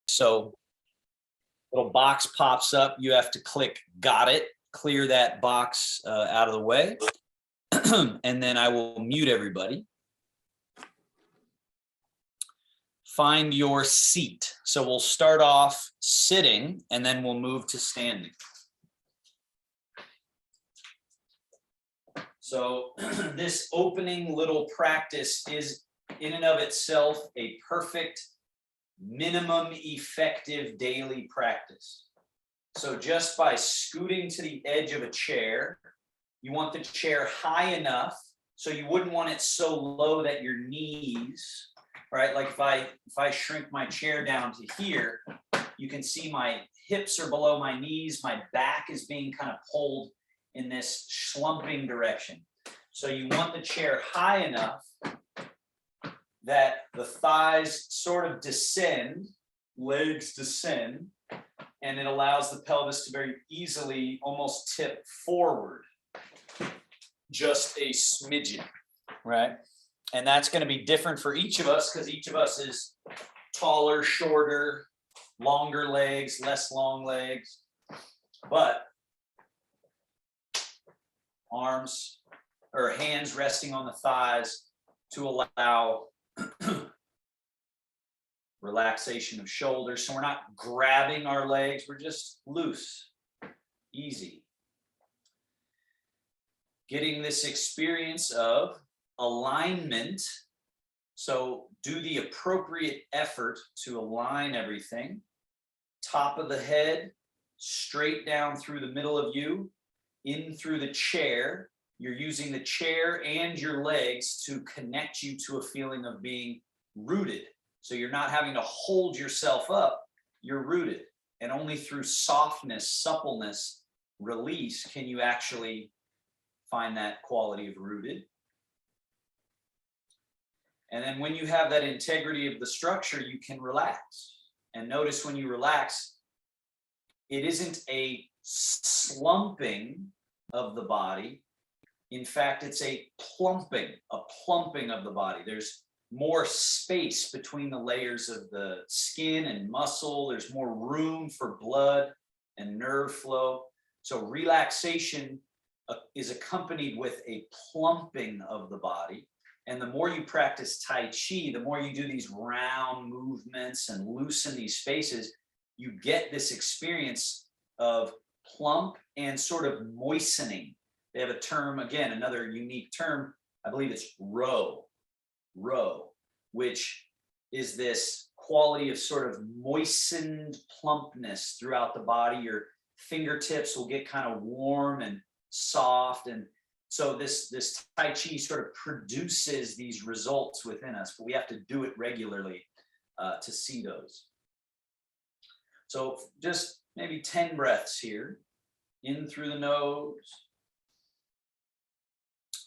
So little box pops up. You have to click got it, clear that box out of the way. And then I will mute everybody. Find your seat. So we'll start off sitting and then we'll move to standing. So this opening little practice is in and of itself a perfect minimum effective daily practice. So just by scooting to the edge of a chair, you want the chair high enough so you wouldn't want it so low that your knees, right? Like if I shrink my chair down to here, you can see my hips are below my knees, my back is being kind of pulled in this slumping direction. So you want the chair high enough that the thighs sort of descend, legs descend, and it allows the pelvis to very easily almost tip forward, just a smidgen, right? And that's going to be different for each of us because each of us is taller, shorter, longer legs, less long legs. But arms or hands resting on the thighs to allow relaxation of shoulders. So we're not grabbing our legs, we're just loose, easy. Getting this experience of alignment. So do the appropriate effort to align everything. Top of the head, straight down through the middle of you, in through the chair. You're using the chair and your legs to connect you to a feeling of being rooted. So you're not having to hold yourself up, you're rooted. And only through softness, suppleness, release can you actually find that quality of rooted. And then when you have that integrity of the structure, you can relax. And notice when you relax, it isn't a slumping of the body. In fact, it's a plumping of the body. There's more space between the layers of the skin and muscle. There's more room for blood and nerve flow. So relaxation is accompanied with a plumping of the body. And the more you practice Tai Chi, the more you do these round movements and loosen these spaces, you get this experience of plump and sort of moistening. They have a term, again, another unique term, I believe it's row, which is this quality of sort of moistened plumpness throughout the body. Your fingertips will get kind of warm and soft. And so this Tai Chi sort of produces these results within us, but we have to do it regularly to see those. So just maybe 10 breaths here, in through the nose,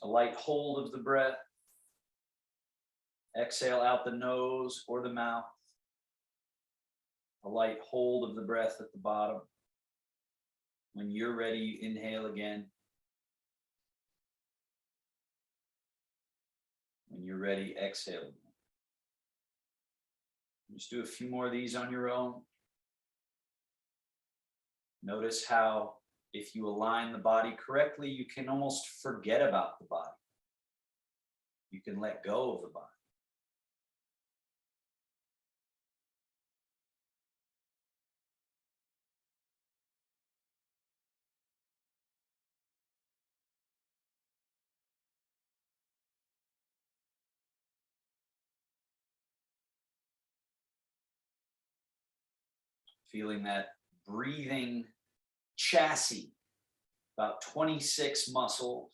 a light hold of the breath, exhale out the nose or the mouth, a light hold of the breath at the bottom. When you're ready, you inhale again. When you're ready, exhale again. Just do a few more of these on your own. Notice how if you align the body correctly, you can almost forget about the body. You can let go of the body. Feeling that breathing chassis, about 26 muscles,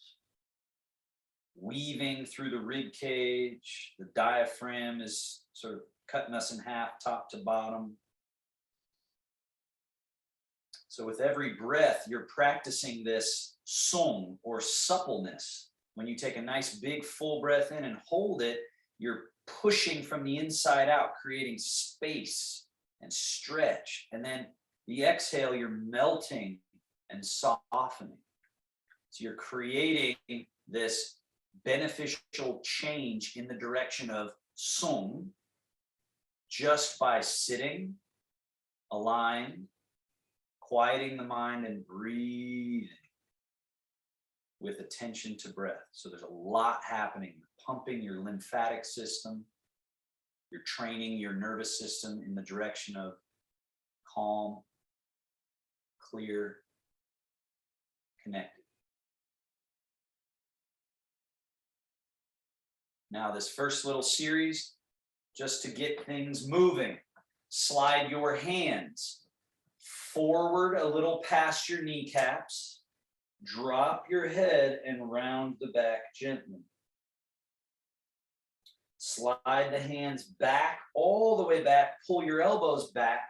weaving through the rib cage. The diaphragm is sort of cutting us in half, top to bottom. So with every breath, you're practicing this song or suppleness. When you take a nice big full breath in and hold it, you're pushing from the inside out, creating space and stretch. And then the exhale, you're melting and softening. So you're creating this beneficial change in the direction of sung just by sitting aligned, quieting the mind and breathing with attention to breath. So there's a lot happening. You're pumping your lymphatic system. You're training your nervous system in the direction of calm, clear, connected. Now, this first little series, just to get things moving, slide your hands forward a little past your kneecaps, drop your head and round the back gently. Slide the hands back, all the way back, pull your elbows back,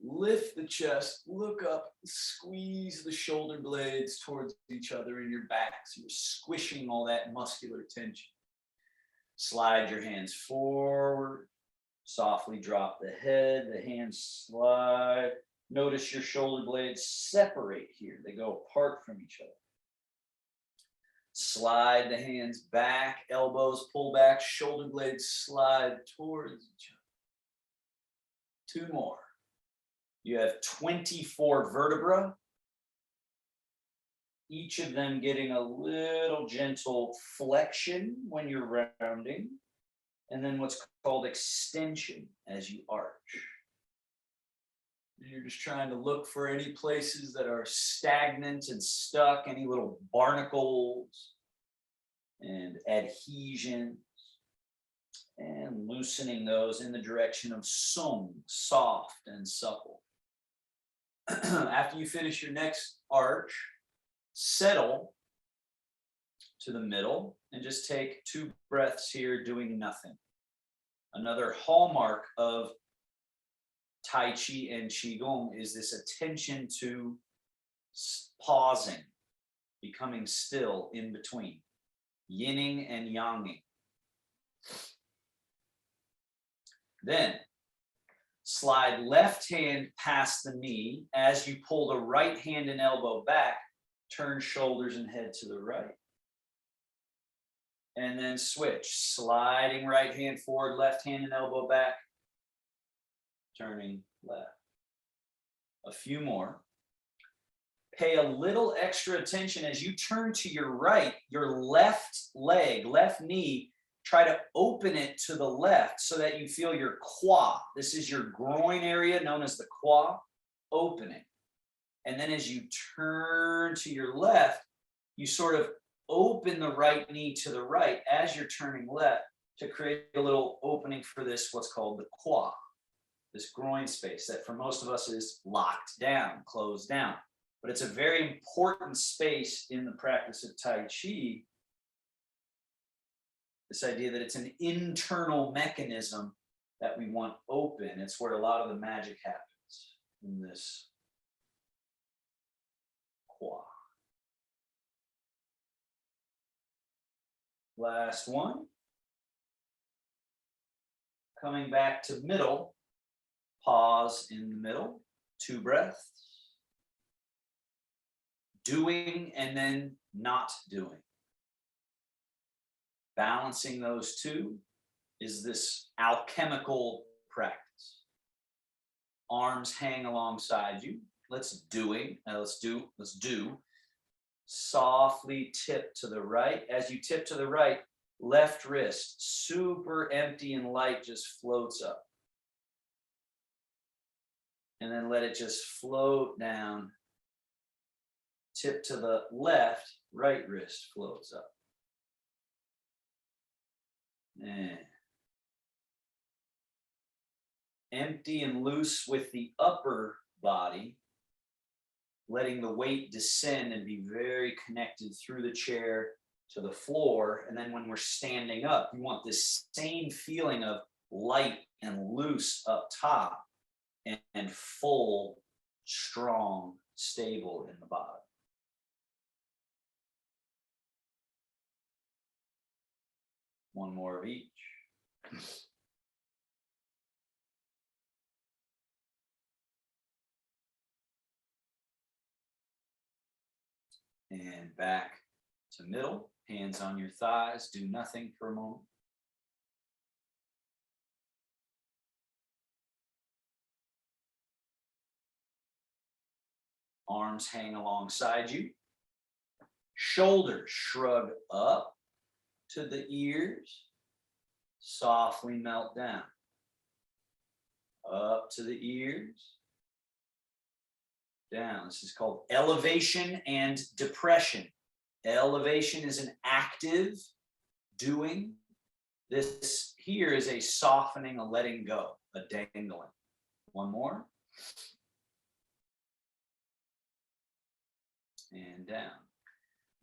lift the chest, look up, squeeze the shoulder blades towards each other in your back. So you're squishing all that muscular tension. Slide your hands forward, softly drop the head, the hands slide. Notice your shoulder blades separate here. They go apart from each other. Slide the hands back, elbows pull back, shoulder blades slide towards each other. 2 more. You have 24 vertebrae, each of them getting a little gentle flexion when you're rounding, and then what's called extension as you arch. You're just trying to look for any places that are stagnant and stuck, any little barnacles and adhesions, and loosening those in the direction of sung, soft and supple. After you finish your next arch, settle to the middle and just take 2 breaths here doing nothing. Another hallmark of Tai Chi and Qigong is this attention to pausing, becoming still in between, yinning and yanging. Then slide left hand past the knee. As you pull the right hand and elbow back, turn shoulders and head to the right. And then switch, sliding right hand forward, left hand and elbow back, turning left. A few more. Pay a little extra attention as you turn to your right, your left leg, left knee, try to open it to the left so that you feel your quad. This is your groin area known as the quad, opening. And then as you turn to your left, you sort of open the right knee to the right as you're turning left to create a little opening for this, what's called the quad, this groin space that for most of us is locked down, closed down. But it's a very important space in the practice of Tai Chi. This idea that it's an internal mechanism that we want open. It's where a lot of the magic happens in this quad. Last one. Coming back to middle, pause in the middle, 2 breaths. Doing and then not doing. Balancing those 2 is this alchemical practice. Arms hang alongside you. Let's do. Softly tip to the right. As you tip to the right, left wrist, super empty and light, just floats up. And then let it just float down. Tip to the left, right wrist floats up. And empty and loose with the upper body, letting the weight descend and be very connected through the chair to the floor. And then when we're standing up, you want this same feeling of light and loose up top and full, strong, stable in the bottom. One more of each. And back to middle, hands on your thighs, do nothing for a moment. Arms hang alongside you. Shoulders shrug up to the ears. Softly melt down. Up to the ears. Down. This is called elevation and depression. Elevation is an active doing. This here is a softening, a letting go, a dangling. One more. And down.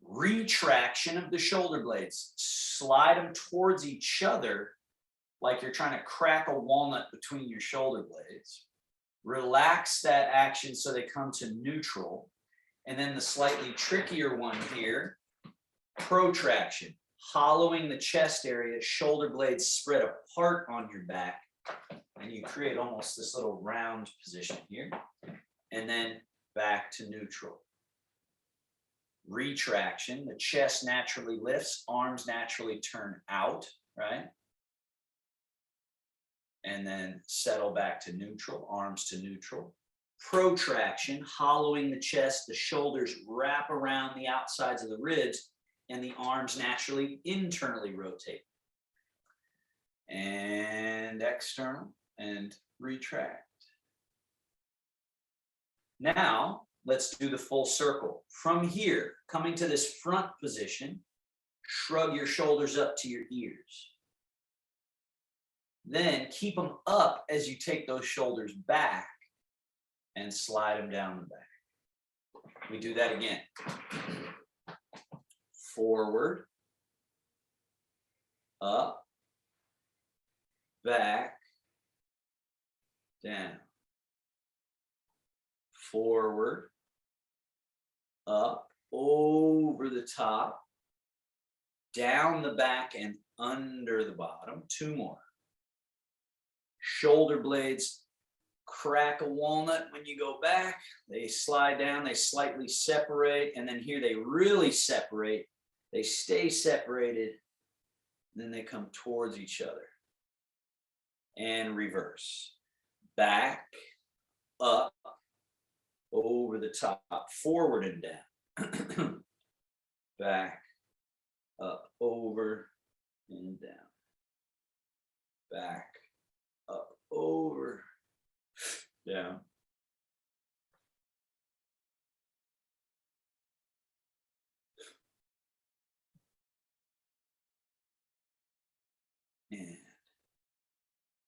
Retraction of the shoulder blades. Slide them towards each other like you're trying to crack a walnut between your shoulder blades. Relax that action so they come to neutral. And then the slightly trickier one here, protraction. Hollowing the chest area, shoulder blades spread apart on your back. And you create almost this little round position here. And then back to neutral. Retraction, the chest naturally lifts, arms naturally turn out, right? And then settle back to neutral, arms to neutral. Protraction, hollowing the chest, the shoulders wrap around the outsides of the ribs, and the arms naturally internally rotate. And external, and retract. Now, let's do the full circle. From here, coming to this front position, shrug your shoulders up to your ears. Then keep them up as you take those shoulders back and slide them down the back. We do that again. Forward, up, back, down. Forward, up, over the top, down the back and under the bottom. Two more. Shoulder blades crack a walnut when you go back. They slide down, they slightly separate, and then here they really separate. They stay separated, then they come towards each other. And reverse. Back, up, over the top, forward and down. Back, up, over and down. Back, up, over, down. And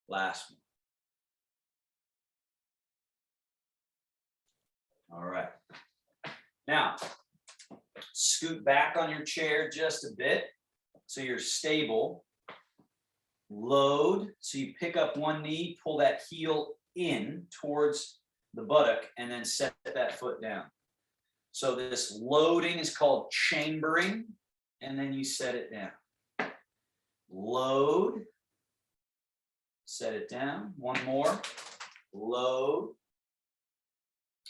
last one. All right. Now, scoot back on your chair just a bit so you're stable. Load, so you pick up one knee, pull that heel in towards the buttock, and then set that foot down. So this loading is called chambering, and then you set it down. Load, set it down. One more. Load,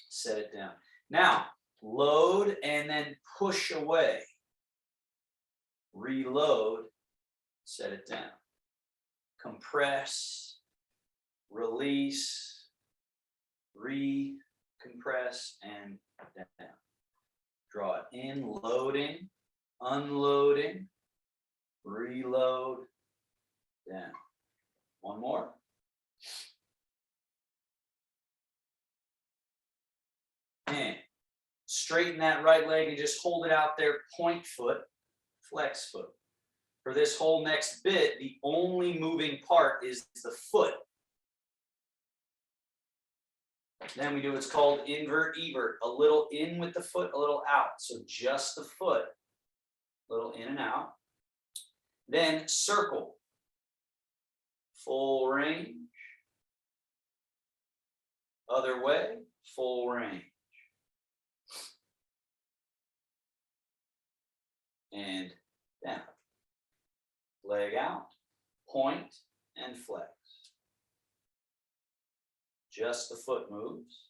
set it down. Now, load and then push away. Reload, set it down. Compress, release, recompress, and down. Draw it in, loading, unloading, reload, down. One more. And straighten that right leg and just hold it out there, point foot, flex foot. For this whole next bit, the only moving part is the foot. Then we do what's called invert, evert, a little in with the foot, a little out. So just the foot, a little in and out. Then circle, full range. Other way, full range. And down. Leg out, point, and flex. Just the foot moves.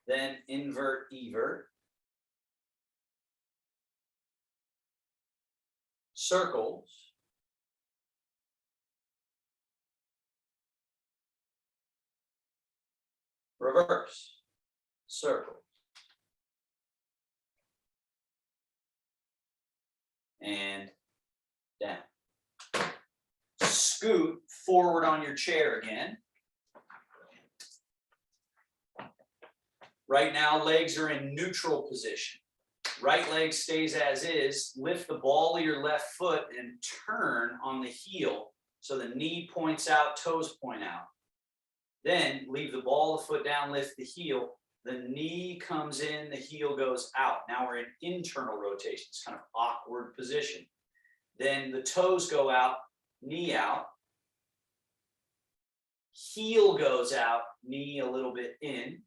Then invert, evert. Circles. Reverse. circle. And down. Scoot forward on your chair again. Right now, legs are in neutral position. Right leg stays as is. Lift the ball of your left foot and turn on the heel so the knee points out, toes point out. Then leave the ball of the foot down, lift the heel. The knee comes in, the heel goes out. Now we're in internal rotation. It's kind of awkward position. Then the toes go out, knee out. Heel goes out, knee a little bit in.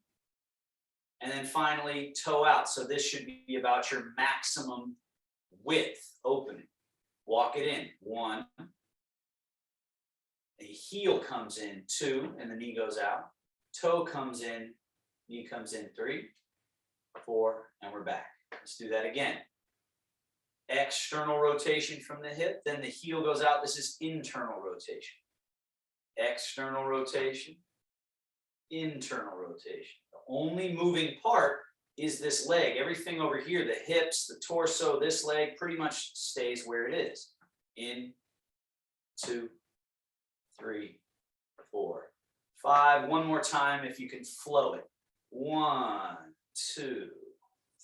And then finally, toe out. So this should be about your maximum width opening. Walk it in. 1. The heel comes in. 2, and the knee goes out. Toe comes in, knee comes in. 3, 4, and we're back. Let's do that again. External rotation from the hip, then the heel goes out. This is internal rotation. External rotation, internal rotation. The only moving part is this leg. Everything over here, the hips, the torso, this leg pretty much stays where it is. In, 2, 3, 4, 5. One more time if you can flow it. 1, 2,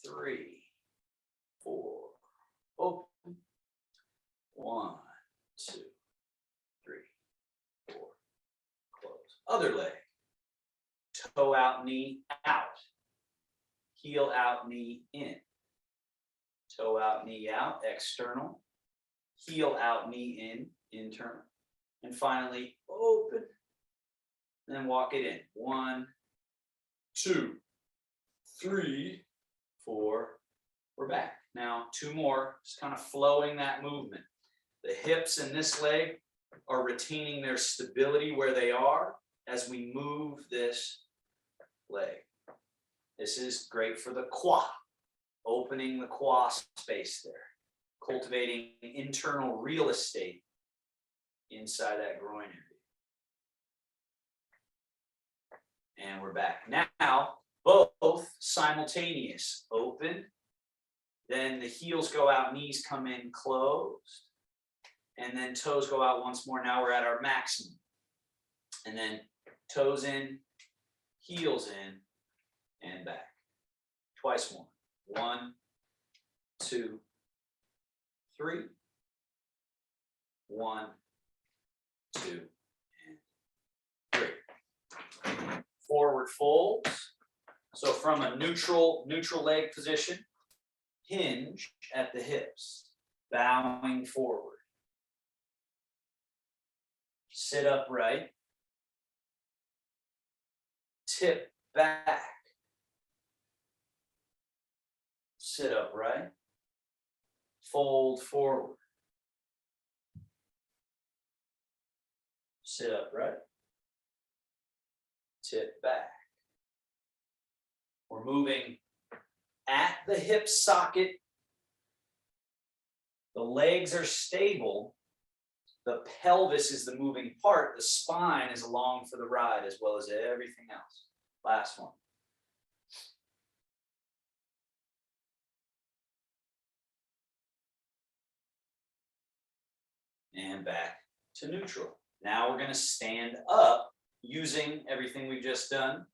3, 4. Open. 1, 2, 3, 4. Close. Other leg. Toe out, knee out. Heel out, knee in. Toe out, knee out, external. Heel out, knee in, internal. And finally, open. And then walk it in. 1, 2, 3, 4. We're back. Now, 2 more, just kind of flowing that movement. The hips in this leg are retaining their stability where they are as we move this leg. This is great for the quad, opening the quad space there, cultivating internal real estate inside that groin area. And we're back. Now, both simultaneous. Open. Then the heels go out, knees come in closed. And then toes go out once more. Now we're at our maximum. And then toes in, heels in, and back. Twice more. 1, 2, 3. 1, 2, and 3. Forward folds. So from a neutral leg position, hinge at the hips, bowing forward. Sit upright. Tip back. Sit upright. Fold forward. Sit upright. Tip back. We're moving at the hip socket. The legs are stable. The pelvis is the moving part. The spine is along for the ride as well as everything else. Last one. And back to neutral. Now we're going to stand up using everything we've just done.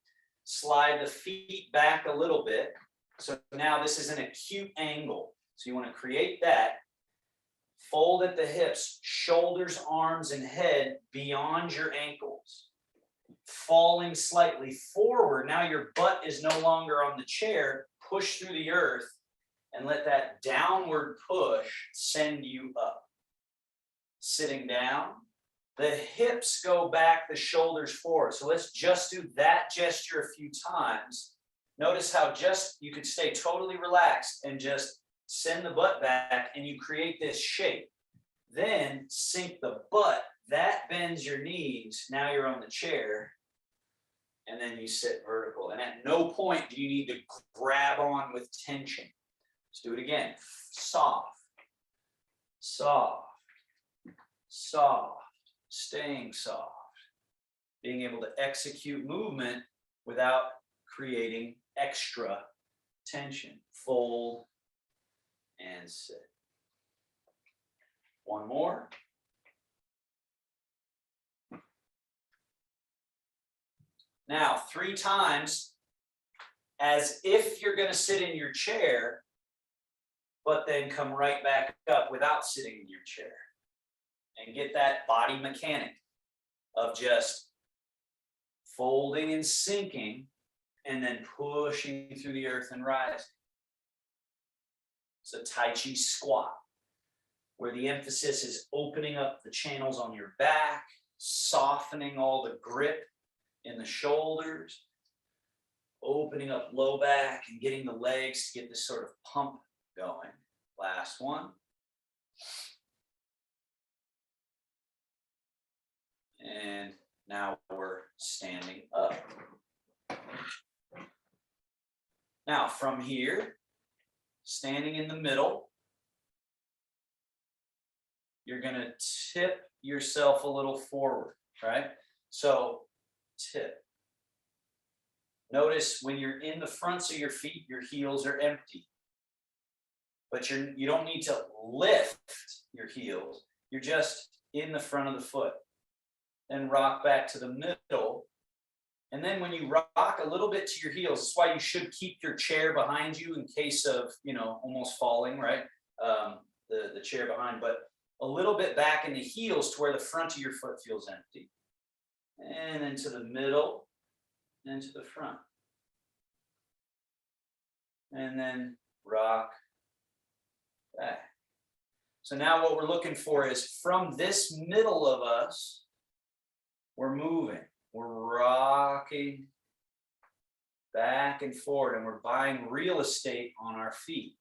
Slide the feet back a little bit. So now this is an acute angle. So you want to create that. Fold at the hips, shoulders, arms, and head beyond your ankles. Falling slightly forward. Now your butt is no longer on the chair. Push through the earth and let that downward push send you up. Sitting down. The hips go back, the shoulders forward. So let's just do that gesture a few times. Notice how just you could stay totally relaxed and just send the butt back and you create this shape. Then sink the butt, that bends your knees. Now you're on the chair and then you sit vertical. And at no point do you need to grab on with tension. Let's do it again. Soft, soft, soft, staying soft. Being able to execute movement without creating extra tension. Fold and sit. One more. Now, 3 times as if you're going to sit in your chair, but then come right back up without sitting in your chair. And get that body mechanic of just folding and sinking and then pushing through the earth and rising. It's a Tai Chi squat, where the emphasis is opening up the channels on your back, softening all the grip in the shoulders, opening up low back and getting the legs to get this sort of pump going. Last one. And now we're standing up. Now from here, standing in the middle, you're going to tip yourself a little forward, right? So tip. Notice when you're in the fronts of your feet, your heels are empty. But you don't need to lift your heels. You're just in the front of the foot. Then rock back to the middle. And then when you rock a little bit to your heels, that's why you should keep your chair behind you in case of, almost falling, right? The chair behind, but a little bit back in the heels to where the front of your foot feels empty. And then to the middle and to the front. And then rock back. So now what we're looking for is from this middle of us, we're moving, we're rocking back and forward, and we're buying real estate on our feet.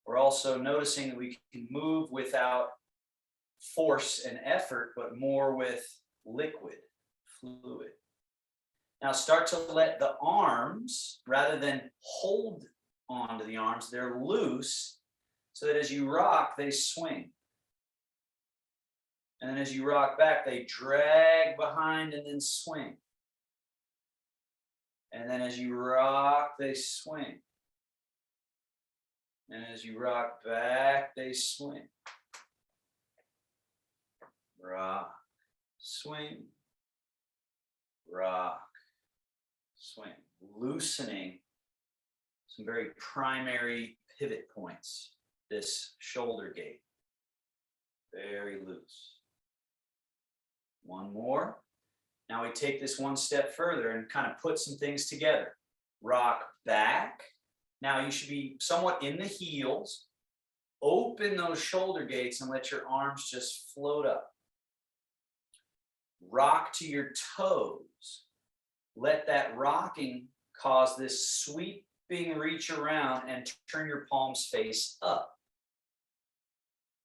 We're also noticing that we can move without force and effort, but more with liquid, fluid. Now start to let the arms, rather than hold onto the arms, they're loose, so that as you rock, they swing. And then as you rock back, they drag behind and then swing. And then as you rock, they swing. And as you rock back, they swing. Rock, swing, rock, swing. Loosening some very primary pivot points, this shoulder gate. Very loose. One more. Now we take this one step further and kind of put some things together. Rock back. Now you should be somewhat in the heels. Open those shoulder gates and let your arms just float up. Rock to your toes. Let that rocking cause this sweeping reach around and turn your palms face up.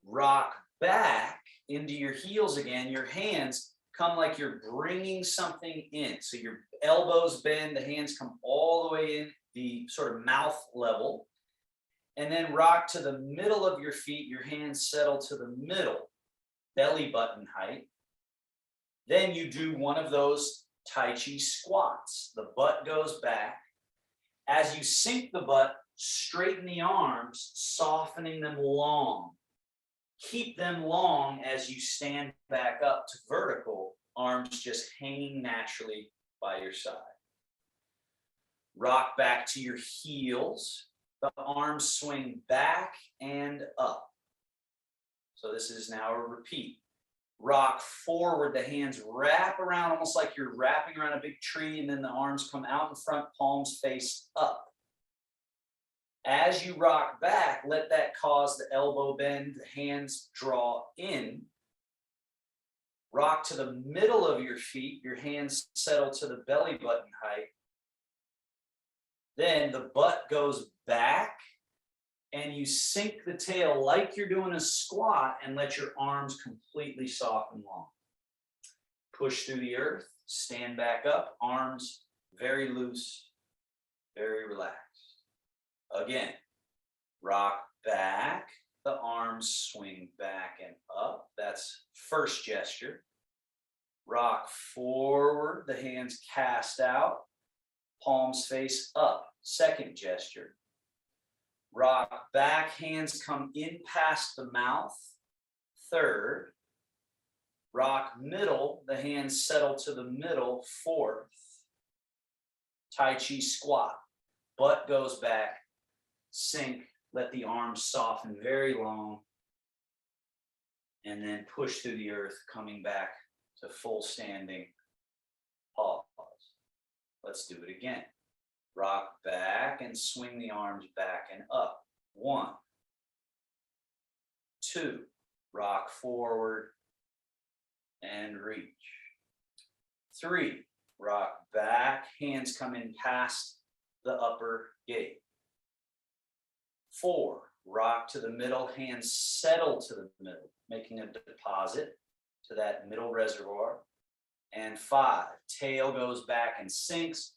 Rock back into your heels again. Your hands come like you're bringing something in. So your elbows bend, the hands come all the way in, the sort of mouth level. And then rock to the middle of your feet. Your hands settle to the middle, belly button height. Then you do one of those Tai Chi squats. The butt goes back. As you sink the butt, straighten the arms, softening them long. Keep them long as you stand back up to vertical, arms just hanging naturally by your side. Rock back to your heels. The arms swing back and up. So this is now a repeat. Rock forward, the hands wrap around almost like you're wrapping around a big tree, and then the arms come out in front, palms face up. As you rock back, let that cause the elbow bend, the hands draw in. Rock to the middle of your feet, your hands settle to the belly button height. Then the butt goes back and you sink the tail like you're doing a squat and let your arms completely soften long. Push through the earth, stand back up, arms very loose, very relaxed. Again, rock back, the arms swing back and up. That's first gesture. Rock forward, the hands cast out. palms face up. Second gesture. Rock back, hands come in past the mouth. Third. Rock middle, the hands settle to the middle. Fourth. Tai Chi squat. Butt goes back. Sink. Let the arms soften very long. And then push through the earth, coming back to full standing. Pause. Let's do it again. Rock back and swing the arms back and up. 1, 2, rock forward and reach. 3, rock back, hands come in past the upper gate. 4, rock to the middle, hands settle to the middle, making a deposit to that middle reservoir. And 5, tail goes back and sinks.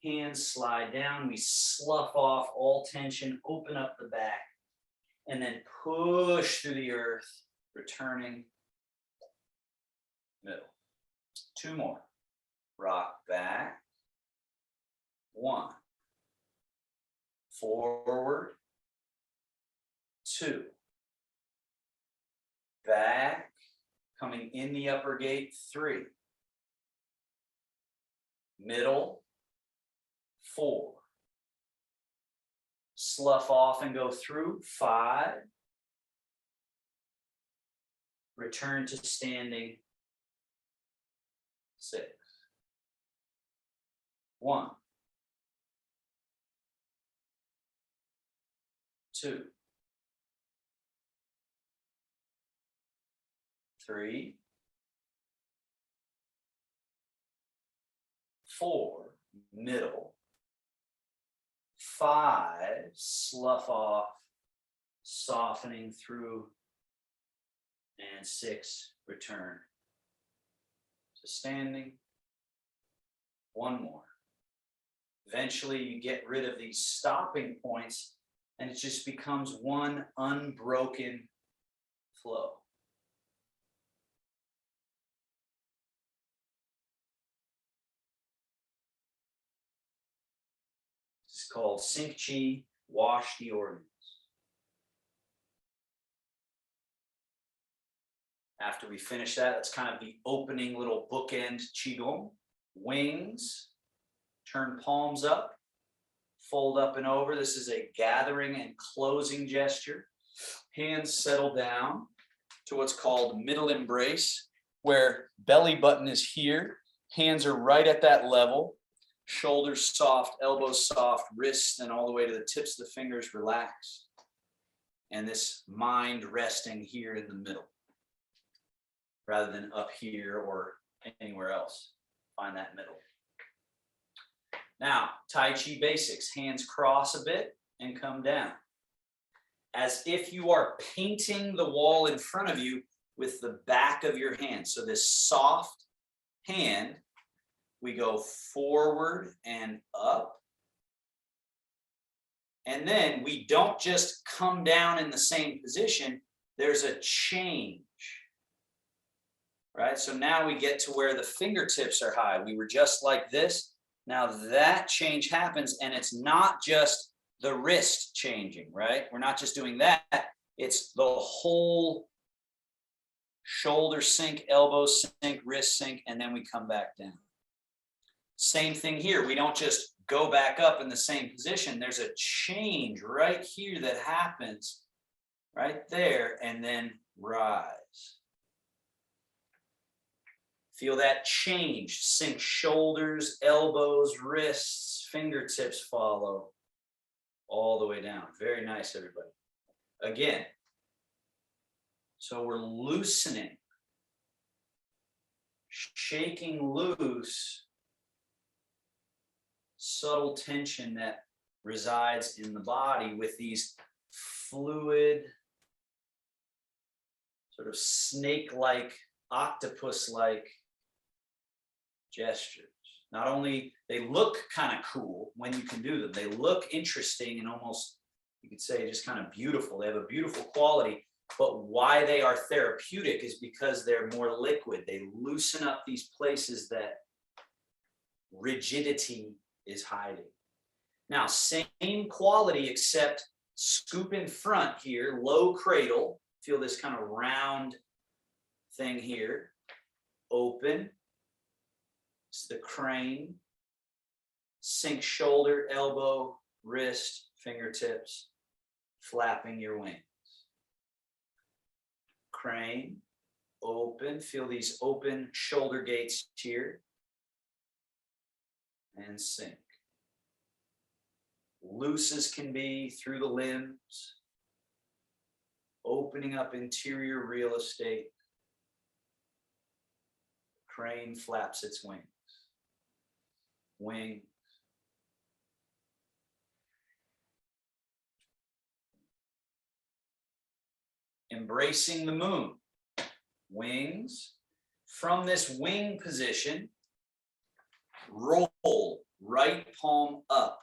Hands slide down, we slough off all tension, open up the back, and then push through the earth, returning middle. 2 more. Rock back. 1. Forward. 2. Back, coming in the upper gate. 3. Middle. 4. Slough off and go through. 5. Return to standing. 6. 1. 2. 3. 4. Middle. 5, slough off, softening through, and 6, return to standing. 1 more. Eventually you get rid of these stopping points and it just becomes one unbroken flow. It's called Sink Chi, wash the organs. After we finish that, that's kind of the opening little bookend Qigong. Wings, turn palms up, fold up and over. This is a gathering and closing gesture. Hands settle down to what's called middle embrace, where belly button is here. Hands are right at that level. Shoulders soft, elbows soft, wrists and all the way to the tips of the fingers relaxed. And this mind resting here in the middle, rather than up here or anywhere else. Find that middle. Now, Tai Chi basics. Hands cross a bit and come down. As if you are painting the wall in front of you with the back of your hand. So this soft hand, we go forward and up. And then we don't just come down in the same position. There's a change. Right? So now we get to where the fingertips are high. We were just like this. Now that change happens, and it's not just the wrist changing, right? We're not just doing that. It's the whole shoulder sink, elbow sink, wrist sink, and then we come back down. Same thing here. We don't just go back up in the same position. There's a change right here that happens right there, and then rise. Feel that change. Sink shoulders, elbows, wrists, fingertips follow all the way down. Very nice, everybody. Again, so we're loosening, shaking loose subtle tension that resides in the body with these fluid, sort of snake-like, octopus-like gestures. Not only they look kind of cool when you can do them, they look interesting and almost, you could say, just kind of beautiful. They have a beautiful quality, but why they are therapeutic is because they're more liquid. They loosen up these places that rigidity is hiding. Now, same quality, except scoop in front here, low cradle. Feel this kind of round thing here. Open. It's the crane. Sink shoulder, elbow, wrist, fingertips, flapping your wings. Crane, open. Feel these open shoulder gates here. And sink. Loose as can be through the limbs. Opening up interior real estate. Crane flaps its wings. Wings. Embracing the moon. Wings. From this wing position, roll right palm up.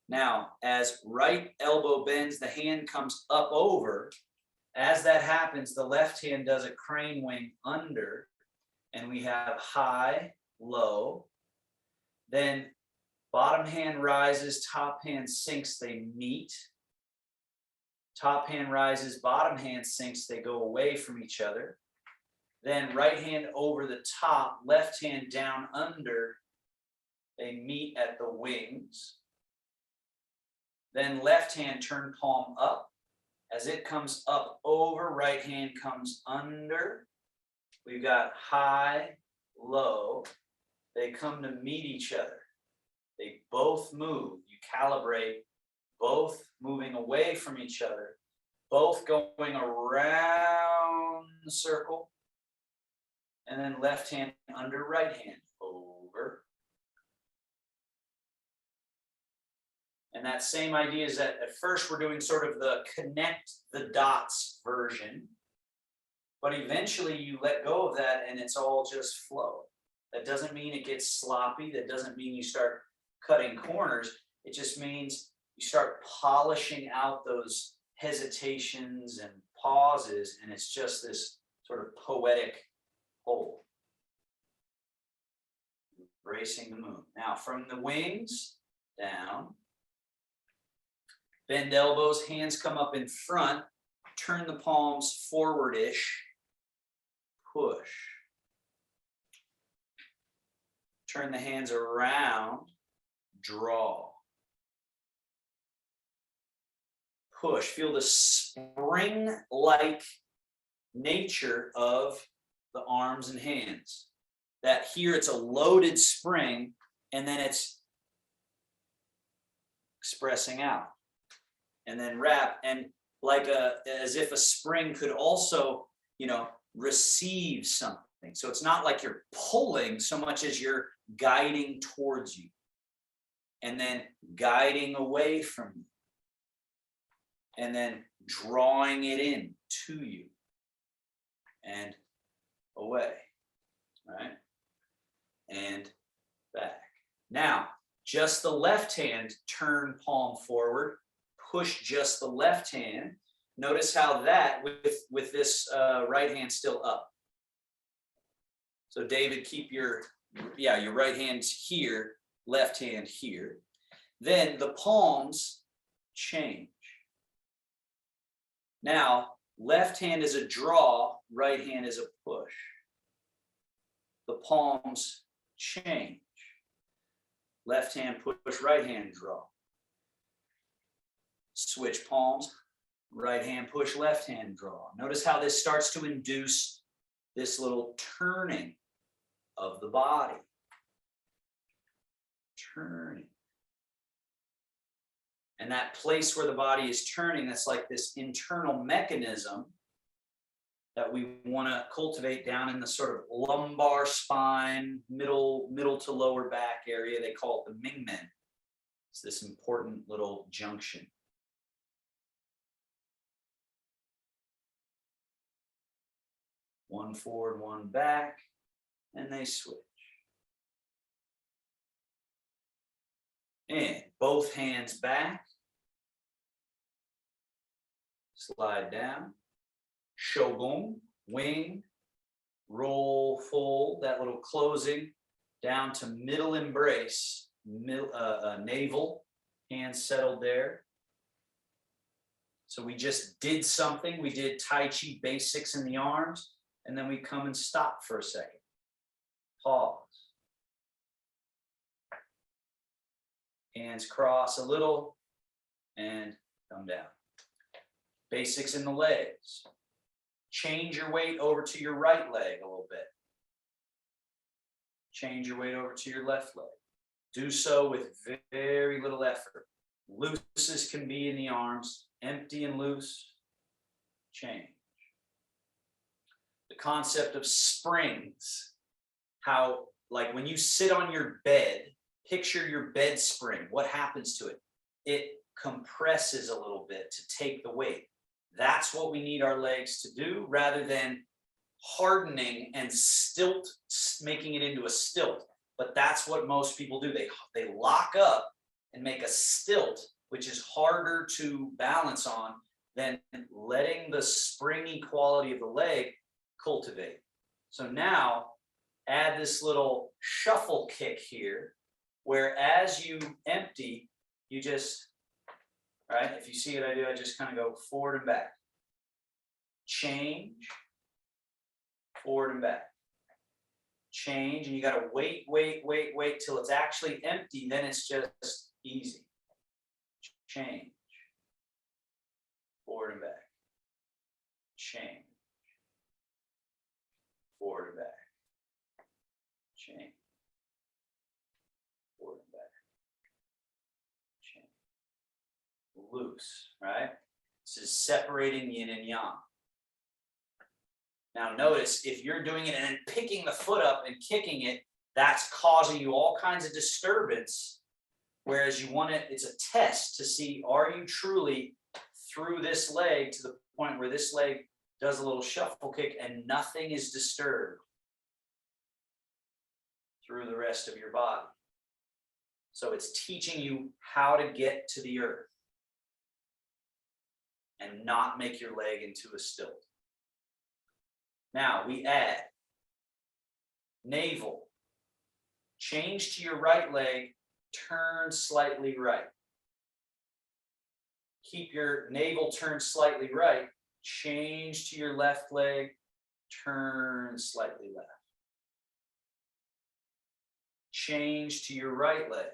Now, as right elbow bends, the hand comes up over. As that happens, the left hand does a crane wing under, and we have high, low. Then bottom hand rises, top hand sinks, they meet. Top hand rises, bottom hand sinks, they go away from each other. Then right hand over the top, left hand down under, they meet at the wings. Then left hand turn palm up. As it comes up over, right hand comes under. We've got high, low. They come to meet each other. They both move. You calibrate, both moving away from each other, both going around the circle. And then left hand under, right hand over. And that same idea is that at first we're doing sort of the connect the dots version, but eventually you let go of that and it's all just flow. That doesn't mean it gets sloppy. That doesn't mean you start cutting corners. It just means you start polishing out those hesitations and pauses, and it's just this sort of poetic whole. Embracing the moon. Now from the wings down. Bend elbows, hands come up in front, turn the palms forward-ish, push. Turn the hands around, draw. Push, feel the spring-like nature of the arms and hands. That here it's a loaded spring, and then it's expressing out. And then wrap, and like as if a spring could also, receive something. So it's not like you're pulling so much as you're guiding towards you, and then guiding away from you, and then drawing it in to you and away, right? And back. Now, just the left hand, turn palm forward. Push just the left hand. Notice how that with this right hand still up. So David, keep your right hand here, left hand here. Then the palms change. Now, left hand is a draw, right hand is a push. The palms change. Left hand push, right hand draw. Switch palms, right hand push, left hand draw. Notice how this starts to induce this little turning of the body. Turning. And that place where the body is turning, that's like this internal mechanism that we want to cultivate down in the sort of lumbar spine, middle to lower back area. They call it the Mingmen. It's this important little junction. One forward, one back, and they switch. And both hands back. Slide down. Shogun, wing, roll, fold, that little closing down to middle embrace, navel, hands settled there. So we just did something. We did Tai Chi basics in the arms, and then we come and stop for a second. Pause. Hands cross a little and come down. Basics in the legs. Change your weight over to your right leg a little bit. Change your weight over to your left leg. Do so with very little effort. Loose can be in the arms, empty and loose. Change. The concept of springs. How, like when you sit on your bed, picture your bed spring. What happens to it? It compresses a little bit to take the weight. That's what we need our legs to do, rather than hardening and making it into a stilt. But that's what most people do. They lock up and make a stilt, which is harder to balance on than letting the springy quality of the leg cultivate. So now add this little shuffle kick here, where as you empty, you just, right? If you see what I do, I just kind of go forward and back. Change, forward and back. Change, and you got to wait till it's actually empty. Then it's just easy. Change, forward and back. Change, forward and back. Change, forward and back. Change. Loose, right? This is separating yin and yang. Now notice, if you're doing it and then picking the foot up and kicking it, that's causing you all kinds of disturbance. Whereas you want it, it's a test to see, are you truly through this leg to the point where this leg does a little shuffle kick and nothing is disturbed through the rest of your body. So it's teaching you how to get to the earth and not make your leg into a stilt. Now we add navel. Change to your right leg, turn slightly right. Keep your navel turned slightly right. Change to your left leg, turn slightly left. Change to your right leg,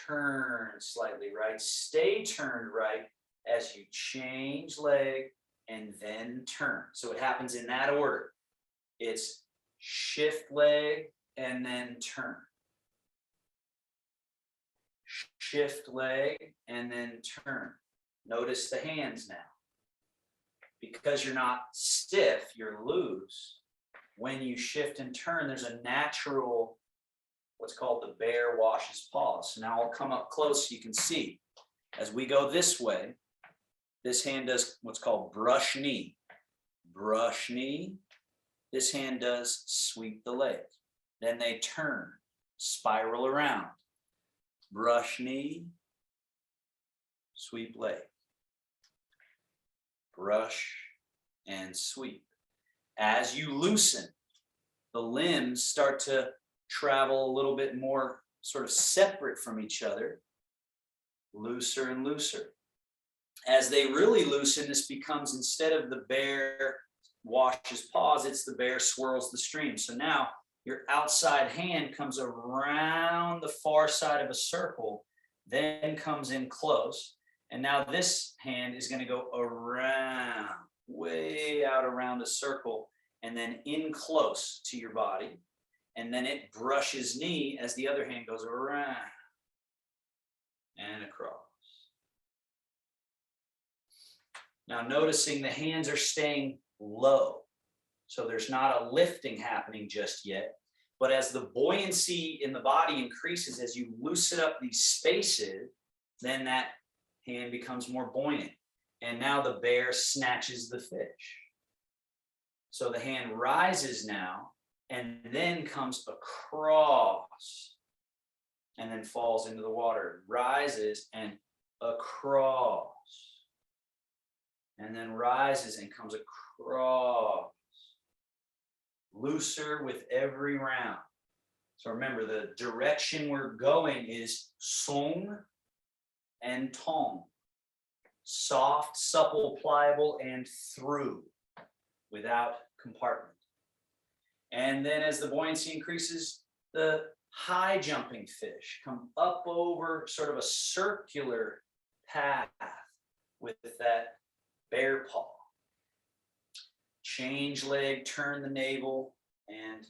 turn slightly right. Stay turned right as you change leg and then turn. So it happens in that order. It's shift leg and then turn. Shift leg and then turn. Notice the hands now. Because you're not stiff, you're loose. When you shift and turn, there's a natural, what's called the bear washes paws. So now I'll come up close so you can see. As we go this way, this hand does what's called brush knee. Brush knee. This hand does sweep the leg. Then they turn, spiral around. Brush knee, sweep leg. Brush and sweep. As you loosen, the limbs start to travel a little bit more sort of separate from each other, looser and looser. As they really loosen, this becomes, instead of the bear washes paws, it's the bear swirls the stream. So now your outside hand comes around the far side of a circle, then comes in close. And now this hand is going to go around, way out around a circle, and then in close to your body. And then it brushes knee as the other hand goes around and across. Now noticing the hands are staying low. So there's not a lifting happening just yet. But as the buoyancy in the body increases, as you loosen up these spaces, then that hand becomes more buoyant. And now the bear snatches the fish. So the hand rises now and then comes across and then falls into the water. Rises and across. And then rises and comes across. Looser with every round. So remember, the direction we're going is song and tong. Soft, supple, pliable, and through, without compartment. And then as the buoyancy increases, the high jumping fish come up over sort of a circular path with that bear paw. Change leg, turn the navel, and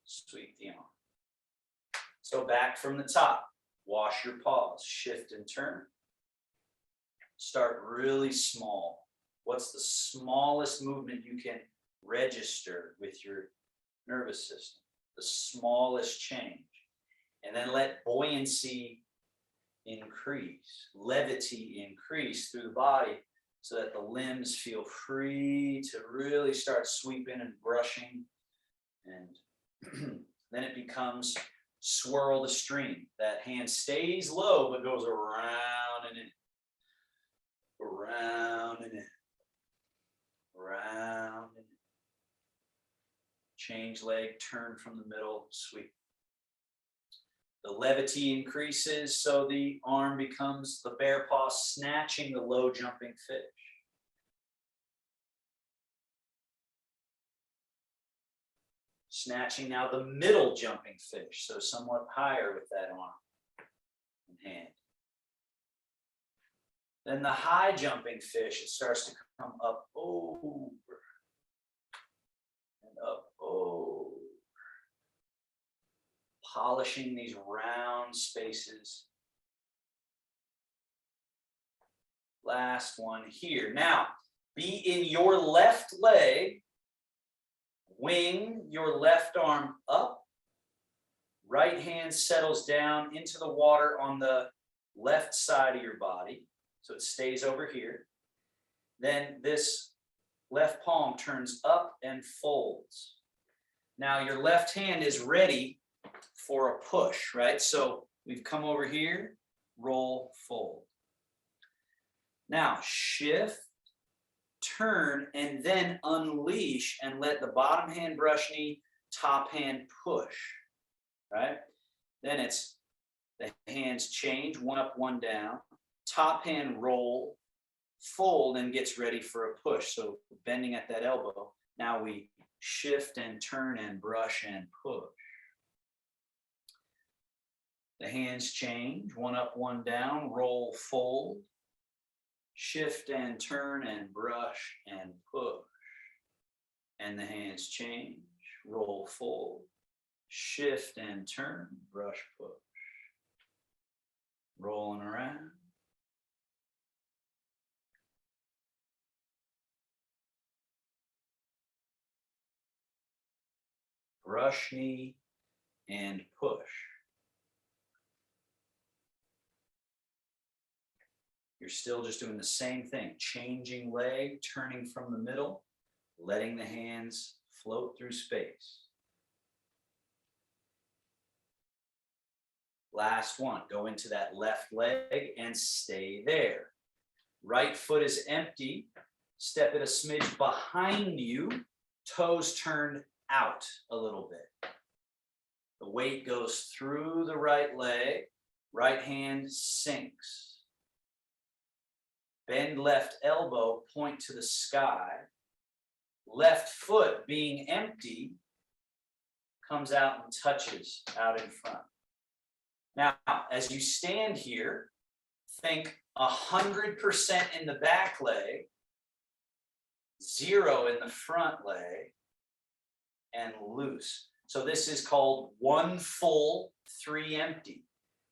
sweep the arm. So back from the top, wash your paws, shift and turn. Start really small. What's the smallest movement you can register with your nervous system? The smallest change. And then let buoyancy increase, levity increase through the body so that the limbs feel free to really start sweeping and brushing. And then it becomes swirl the stream. That hand stays low but goes around and in. Around and in. Around and in. Change leg, turn from the middle, sweep. The levity increases, so the arm becomes the bear paw, snatching the low jumping fish. Snatching now the middle jumping fish, so somewhat higher with that arm and hand. Then the high jumping fish, it starts to come up over and up over. Polishing these round spaces. Last one here. Now, be in your left leg, wing your left arm up, right hand settles down into the water on the left side of your body, so it stays over here. Then this left palm turns up and folds. Now your left hand is ready for a push, right? So we've come over here, roll, fold. Now shift, turn, and then unleash and let the bottom hand brush knee, top hand push, right? Then it's the hands change, one up, one down, top hand roll, fold, and gets ready for a push. So bending at that elbow. Now we shift and turn and brush and push. The hands change, one up, one down, roll, fold, shift and turn and brush and push. And the hands change, roll, fold, shift and turn, brush, push. Rolling around. Brush knee and push. You're still just doing the same thing, changing leg, turning from the middle, letting the hands float through space. Last one, go into that left leg and stay there. Right foot is empty, step it a smidge behind you, toes turned out a little bit. The weight goes through the right leg, right hand sinks. Bend left elbow, point to the sky. Left foot, being empty, comes out and touches out in front. Now, as you stand here, think 100% in the back leg, 0 in the front leg, and loose. So this is called 1 full, 3 empty.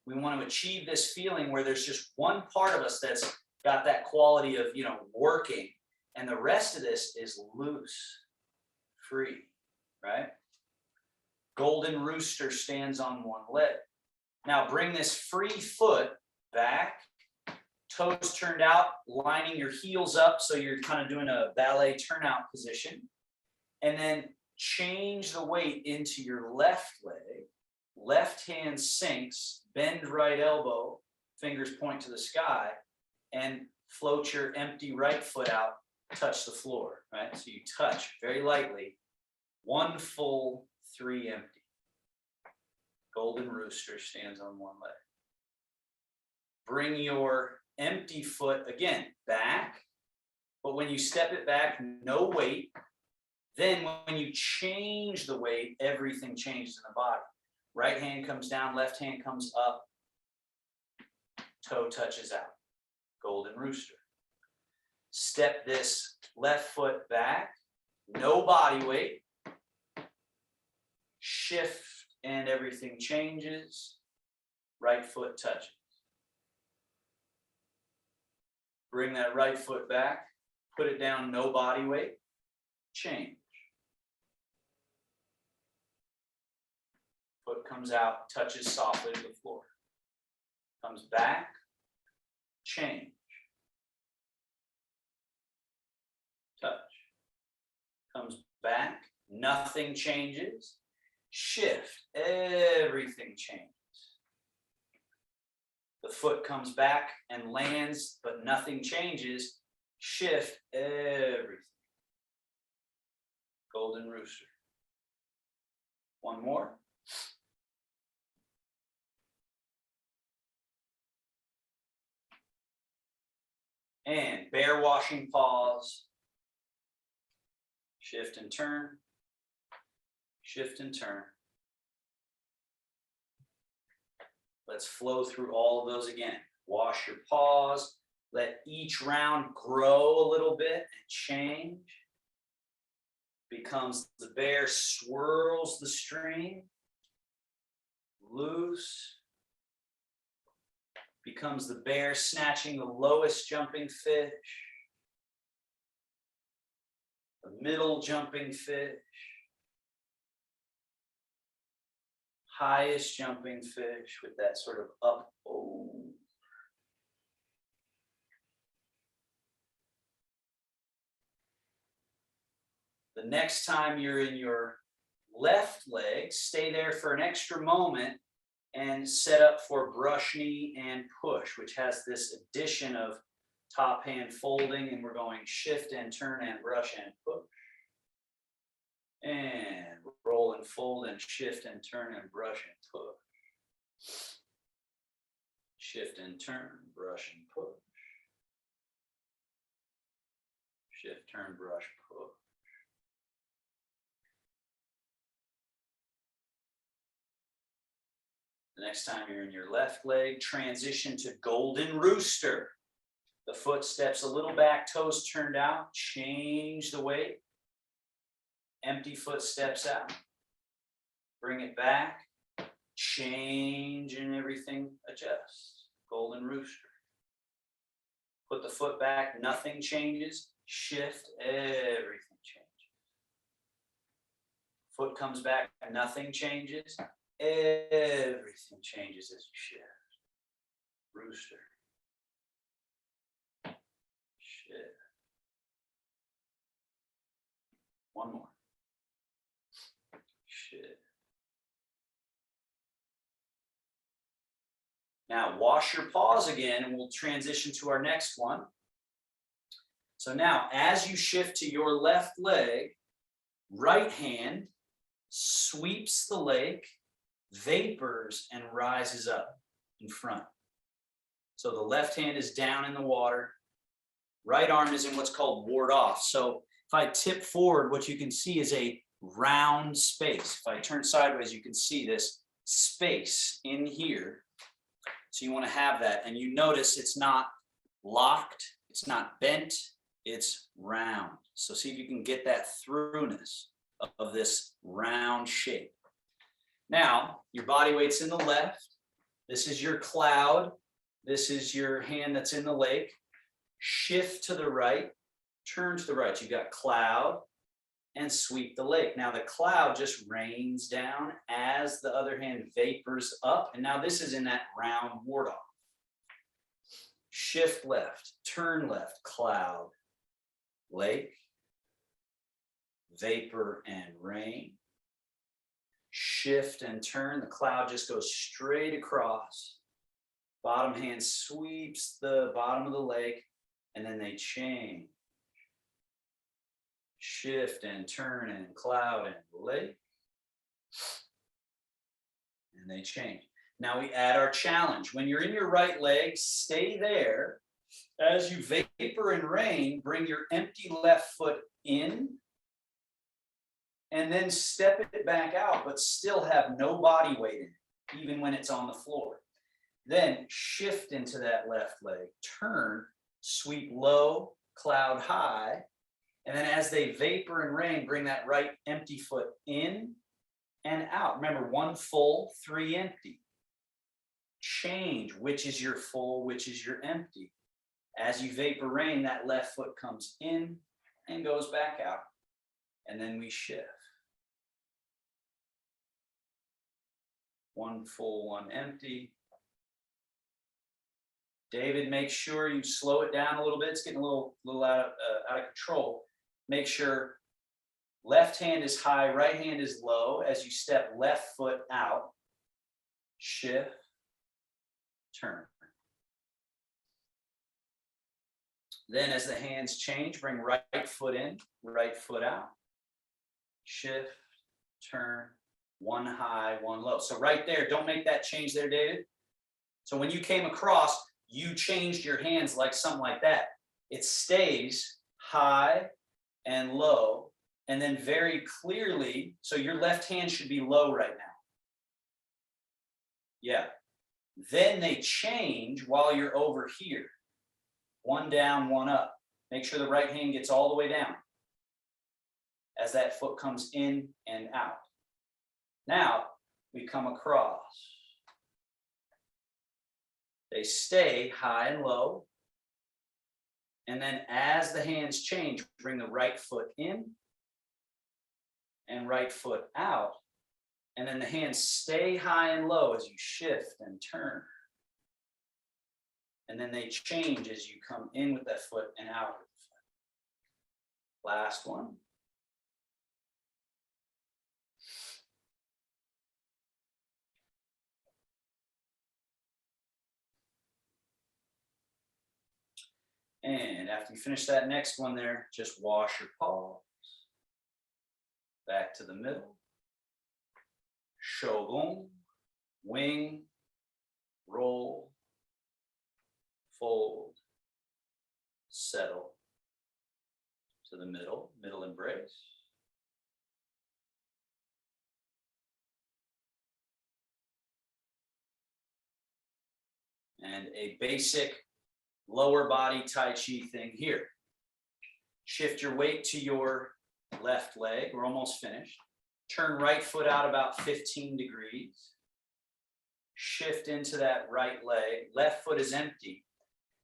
We want to achieve this feeling where there's just one part of us that's got that quality of, working, and the rest of this is loose, free, right? Golden rooster stands on one leg. Now bring this free foot back, toes turned out, lining your heels up so you're kind of doing a ballet turnout position, and then change the weight into your left leg. Left hand sinks, bend right elbow, fingers point to the sky, and float your empty right foot out, touch the floor, right? So you touch very lightly, 1 full, 3 empty. Golden rooster stands on one leg. Bring your empty foot again back, but when you step it back, no weight. Then when you change the weight, everything changes in the body. Right hand comes down, left hand comes up, toe touches out. Golden rooster. Step this left foot back, no body weight. Shift and everything changes. Right foot touches. Bring that right foot back, put it down, no body weight. Change. Foot comes out, touches softly to the floor. Comes back, change. Touch. Comes back, nothing changes. Shift, everything changes. The foot comes back and lands, but nothing changes. Shift, everything. Golden rooster. One more. And bear washing pause. Shift and turn. Shift and turn. Let's flow through all of those again. Wash your paws. Let each round grow a little bit and change. Becomes the bear swirls the string. Loose. Becomes the bear snatching the lowest jumping fish. The middle jumping fish. Highest jumping fish with that sort of up. Oh. The next time you're in your left leg, stay there for an extra moment and set up for brush knee and push, which has this addition of top hand folding, and we're going shift and turn and brush and push. And roll and fold and shift and turn and brush and push. Shift and turn, brush and push. Shift, turn, brush, push. The next time you're in your left leg, transition to golden rooster. The foot steps a little back, toes turned out, change the weight. Empty foot steps out. Bring it back, change and everything adjusts. Golden rooster. Put the foot back, nothing changes. Shift, everything changes. Foot comes back, nothing changes. Everything changes as you shift. Rooster. Shift. One more. Shift. Now wash your paws again and we'll transition to our next one. So now as you shift to your left leg, right hand sweeps the lake, vapors and rises up in front. So the left hand is down in the water, right arm is in what's called ward off. So if I tip forward, what you can see is a round space. If I turn sideways, you can see this space in here. So you want to have that, and you notice it's not locked, it's not bent, it's round. So see if you can get that throughness of this round shape. Now, your body weight's in the left. This is your cloud. This is your hand that's in the lake. Shift to the right, turn to the right. You've got cloud and sweep the lake. Now the cloud just rains down as the other hand vapors up. And now this is in that round ward off. Shift left, turn left, cloud, lake, vapor and rain. Shift and turn, the cloud just goes straight across. Bottom hand sweeps the bottom of the lake, and then they change. Shift and turn and cloud and lake. And they change. Now we add our challenge. When you're in your right leg, stay there. As you vapor and rain, bring your empty left foot in and then step it back out, but still have no body weight in it, even when it's on the floor. Then shift into that left leg, turn, sweep low, cloud high, and then as they vapor and rain, bring that right empty foot in and out. Remember, 1 full, 3 empty. Change which is your full, which is your empty. As you vapor rain, that left foot comes in and goes back out. And then we shift. 1 full, 1 empty. David, make sure you slow it down a little bit. It's getting a little out of control. Make sure left hand is high, right hand is low. As you step left foot out, shift, turn. Then as the hands change, bring right foot in, right foot out. Shift, turn, 1 high, 1 low. So right there, don't make that change there, David. So when you came across, you changed your hands like something like that. It stays high and low, and then very clearly, so your left hand should be low right now. Yeah. Then they change while you're over here. 1 down, 1 up. Make sure the right hand gets all the way down as that foot comes in and out. Now we come across. They stay high and low. And then as the hands change, bring the right foot in and right foot out. And then the hands stay high and low as you shift and turn. And then they change as you come in with that foot and out with the foot. Last one. And after you finish that next one there, just wash your paws. Back to the middle. Shogun, wing, roll, fold, settle to the middle, middle embrace. And a basic lower body Tai Chi thing here. Shift your weight to your left leg. We're almost finished. Turn right foot out about 15 degrees. Shift into that right leg. Left foot is empty.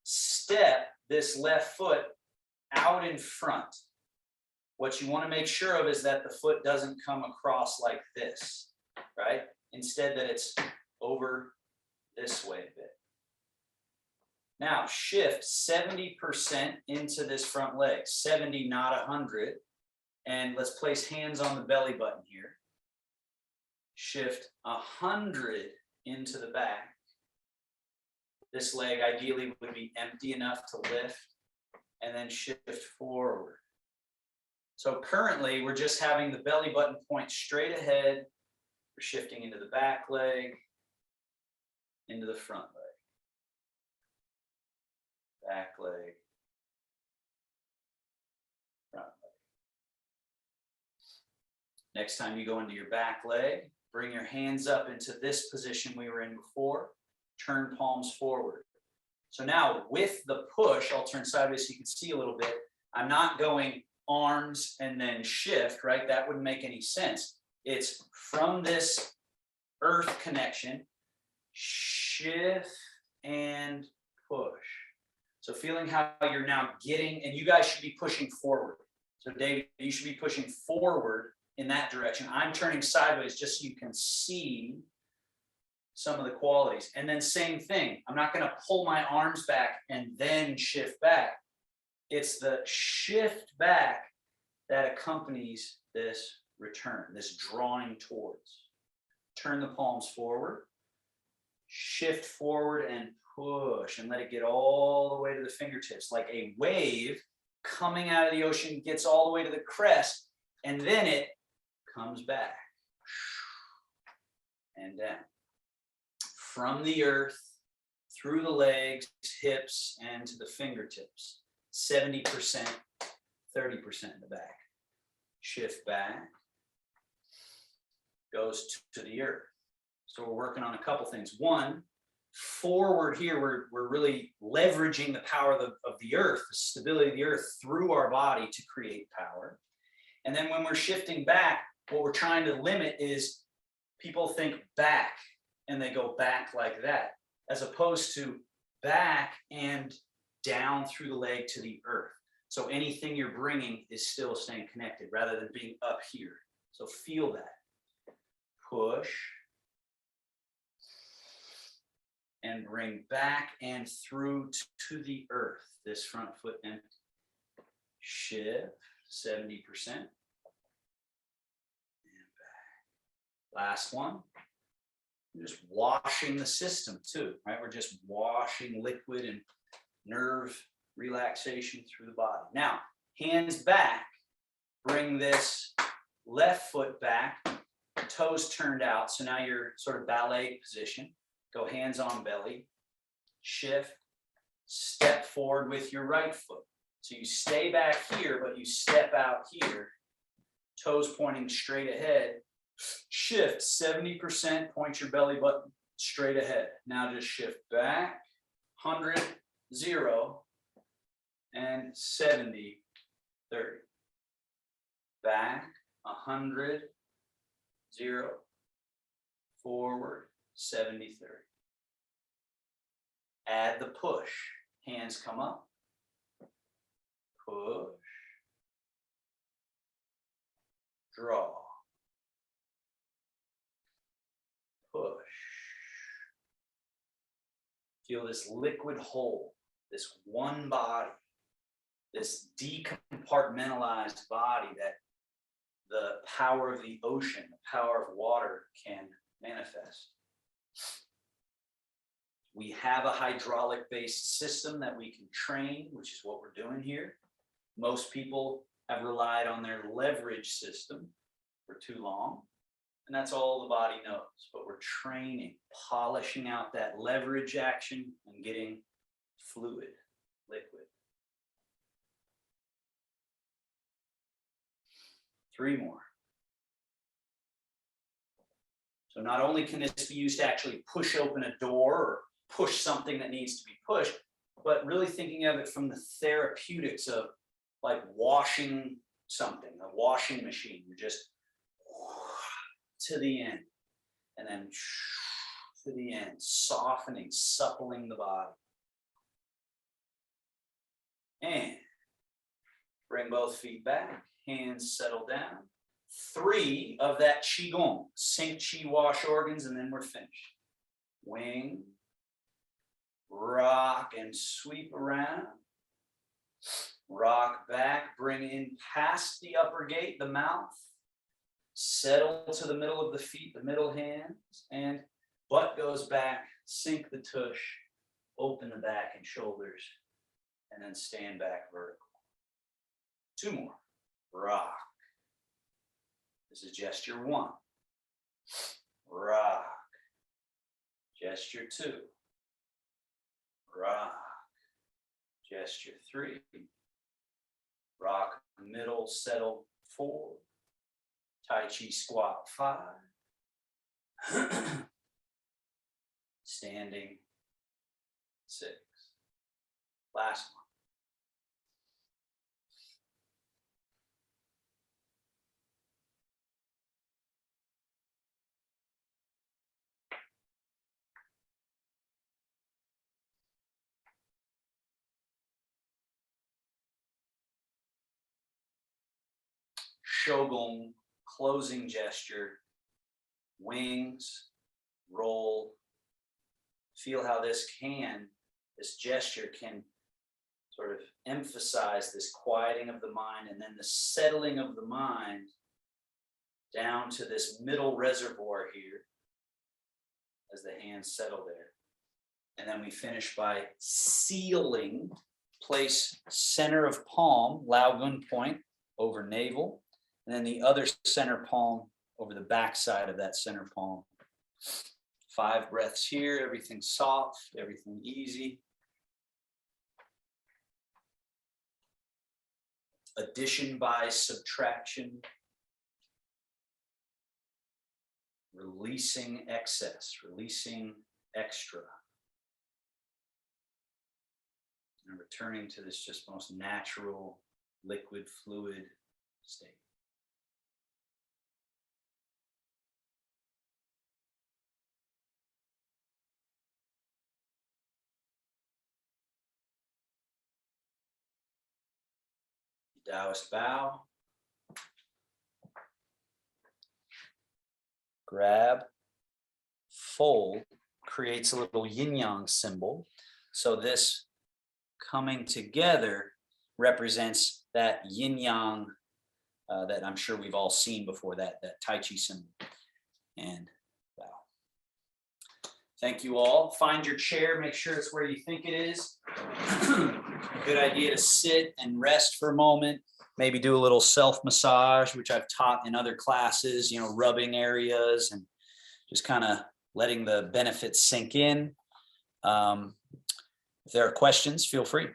Step this left foot out in front. What you want to make sure of is that the foot doesn't come across like this, right? Instead that it's over this way a bit. Now shift 70% into this front leg, 70, not 100. And let's place hands on the belly button here. Shift 100 into the back. This leg ideally would be empty enough to lift, and then shift forward. So currently we're just having the belly button point straight ahead. We're shifting into the back leg, into the front leg. Back leg, front leg. Next time you go into your back leg, bring your hands up into this position we were in before. Turn palms forward. So now with the push, I'll turn sideways so you can see a little bit. I'm not going arms and then shift, right? That wouldn't make any sense. It's from this earth connection, shift and push. So feeling how you're now getting, and you guys should be pushing forward. So David, you should be pushing forward in that direction. I'm turning sideways just so you can see some of the qualities. And then same thing, I'm not going to pull my arms back and then shift back. It's the shift back that accompanies this return, this drawing towards. Turn the palms forward, shift forward and push, and let it get all the way to the fingertips, like a wave coming out of the ocean, gets all the way to the crest, and then it comes back. and down. From the earth, through the legs, hips, and to the fingertips. 70%, 30% in the back. Shift back, goes to the earth. So we're working on a couple things. One, forward here, we're really leveraging the power of the earth, the stability of the earth through our body to create power. And then when we're shifting back, what we're trying to limit is people think back and they go back like that, as opposed to back and down through the leg to the earth. So anything you're bringing is still staying connected rather than being up here. So feel that. Push. And bring back and through to the earth. This front foot empty. Shift 70%. And back. Last one. We're just washing the system too, right? We're just washing liquid and nerve relaxation through the body. Now, hands back. Bring this left foot back. Toes turned out. So now you're sort of ballet position. Go hands on belly, shift, step forward with your right foot. So you stay back here, but you step out here, toes pointing straight ahead. Shift 70%, point your belly button straight ahead. Now just shift back, 100, 0, and 70, 30. Back, 100, 0, forward, 70, 30. Add the push. Hands come up. Push. Draw. Push. Feel this liquid whole, this one body, this decompartmentalized body that the power of the ocean, the power of water can manifest. We have a hydraulic-based system that we can train, which is what we're doing here. Most people have relied on their leverage system for too long, and that's all the body knows. But we're training, polishing out that leverage action and getting fluid, liquid. 3 more. So not only can this be used to actually push open a door or push something that needs to be pushed, but really thinking of it from the therapeutics of like washing something, a washing machine. You're just to the end and then to the end, softening, suppling the body. And bring both feet back, hands settle down. 3 of that Qigong, sink Qi wash organs, and then we're finished. Wing, rock and sweep around. Rock back, bring in past the upper gate, the mouth. Settle to the middle of the feet, the middle hands, and butt goes back, sink the tush, open the back and shoulders, and then stand back vertical. 2 more. Rock. This is gesture 1. Rock. Gesture 2. Rock. Gesture 3. Rock middle, settle 4. Tai Chi squat 5. Standing 6. Last one. Shogun, closing gesture, wings, roll. Feel how this gesture can sort of emphasize this quieting of the mind and then the settling of the mind down to this middle reservoir here as the hands settle there. And then we finish by sealing, place center of palm, Lao Gun point over navel, and then the other center palm over the back side of that center palm 5 breaths here, everything soft, everything easy. Addition by subtraction. Releasing excess, releasing extra. And returning to this just most natural, liquid, fluid state. Taoist bow. Grab, fold, creates a little yin-yang symbol. So this coming together represents that yin-yang that I'm sure we've all seen before, that Tai Chi symbol. And bow. Thank you all. Find your chair, make sure it's where you think it is. Good idea to sit and rest for a moment. Maybe do a little self-massage, which I've taught in other classes, you know, rubbing areas and just kind of letting the benefits sink in. If there are questions, feel free.